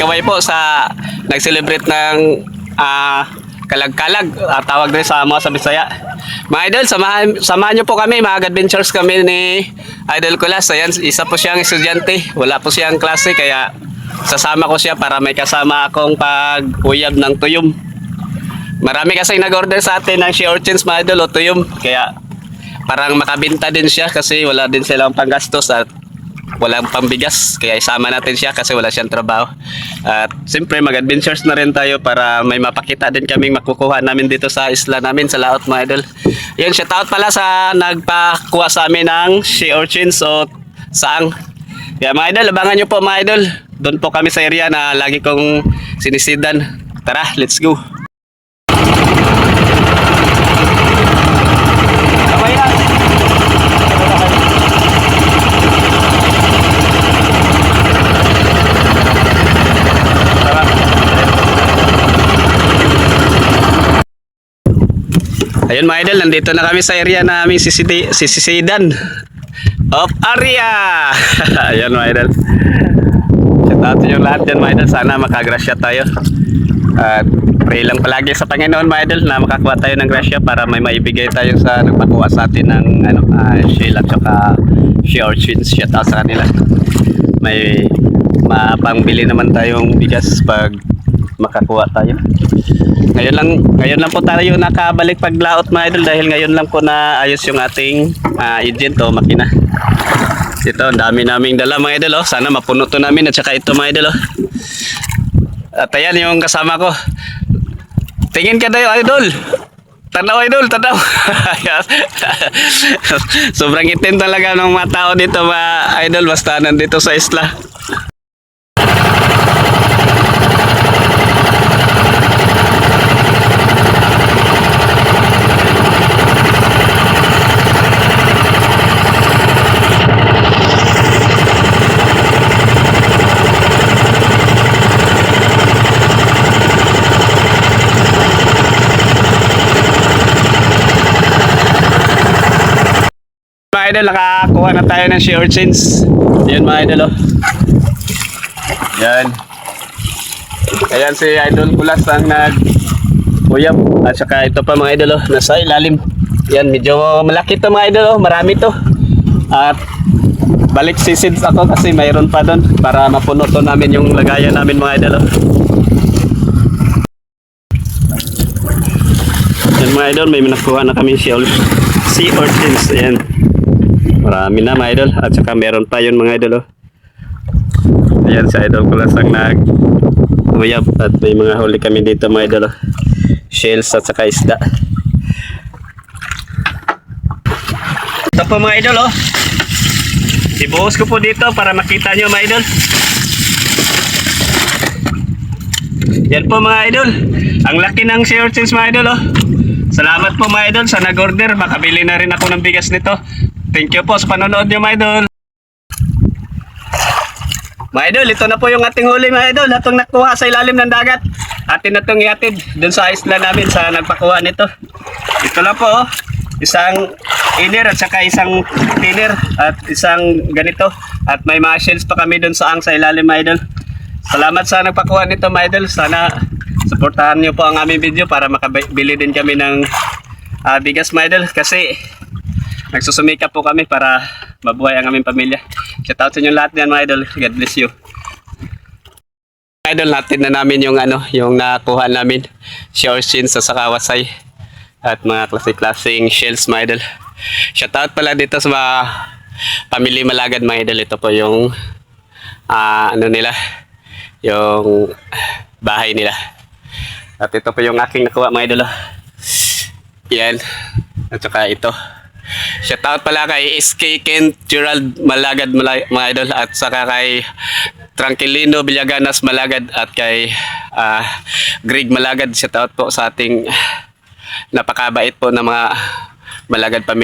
kaway po sa nag-celebrate ng kalag-kalag, tawag rin sa mga sa Bisaya. Mga idol, samahan nyo po kami, mga adventures kami ni Idol Kulas. Ayan, isa po siyang estudyante, wala po siyang klase, kaya sasama ko siya para may kasama akong pag-uyab ng tuyom. Marami kasi nag-order sa atin ng shea urchins, mga idol, o tuyom, kaya parang makabinta din siya kasi wala din silang panggastos at walang pambigas, kaya isama natin siya kasi wala siyang trabaho. At siyempre mag-adventures na rin tayo para may mapakita din kaming makukuha namin dito sa isla namin sa Laot, mga idol. Yun, shout out pala sa nagpakuha sa amin ng shea urchins o saang. Kaya mga idol, abangan nyo po mga idol, doon po kami sa area na lagi kong sinisidan. Tara, let's go. Ayun mga idol, nandito na kami sa area na aming sisisidan of area. Ayun mga idol, shout out yung lahat dyan mga idol, sana makagrasya tayo at pray lang palagi sa Panginoon mga idol na makakuha tayo ng grasya para may maibigay tayo sa nagpakuha sa atin ng shea at saka shea urchins. Shout out sa kanila, may mapangbili naman tayong bigas pag makakuha tayo. Ngayon lang po tayo nakabalik paglaot mga idol dahil ngayon lang po na ayos yung ating agent o makina. Ito, ang dami naming dala mga idol, sana mapuno to namin at saka ito mga idol. At ayan yung kasama ko. Tingin ka tayo idol. Tanaw idol, tanaw. Sobrang itim talaga ng mga tao dito mga idol basta nandito sa isla. Mga idol, nakakuha na tayo ng shea urchins. Yan mga idol, oh. Yan. Ayan si Idol Kulas ang nag-uyab. At saka ito pa mga idol, oh, nasa ilalim. Yan, medyo malaki to mga idol, oh. Marami to. At balik sisids ako kasi mayroon pa doon para mapuno to namin yung lagayan namin mga idol, oh. Yan mga idol, may nakuha na kami shea urchins. Ayan. Marami na mga idol at saka meron pa yun mga idol, oh. Ayan si Idol Kulas ang nag-uyab at may mga huli kami dito mga idol, oh. Shells at saka isda. Ito po mga idol, oh. Ibuhos ko po dito para makita nyo mga idol. Yan po mga idol, ang laki ng shea urchins mga idol, oh. Salamat po mga idol sa nag-order, makabili na rin ako ng bigas nito. Thank you po sa panonood nyo mga idol. Mga idol, ito na po yung ating huli mga idol. Atong nakuha sa ilalim ng dagat. Atin na itong ihatid dun sa isla namin sa nagpakuha nito. Ito na po, oh. Isang inner at saka isang thinner at isang ganito. At may mga shells pa kami dun sa ilalim mga idol. Salamat sa nagpakuha nito mga idol. Sana supportahan nyo po ang aming video para makabili din kami ng bigas mga idol. Kasi nagsusumikap po kami para mabuhay ang aming pamilya. Shout out sa inyo lahat yan mga idol. God bless you. Idol, natin na namin yung yung nakuha namin shea urchins sa sakawasay at mga klase-klaseng shells mga idol. Shout out pala dito sa mga pamilya Malagad mga idol. Ito po yung nila, yung bahay nila. At ito po yung aking nakuha mga idol. Yan. At saka ito. Shout out pala kay SK Kent Gerald Malagad mga idol at saka kay Tranquilino Villaganas Malagad at kay Greg Malagad. Shout out po sa ating napakabait po na mga Malagad pamilya.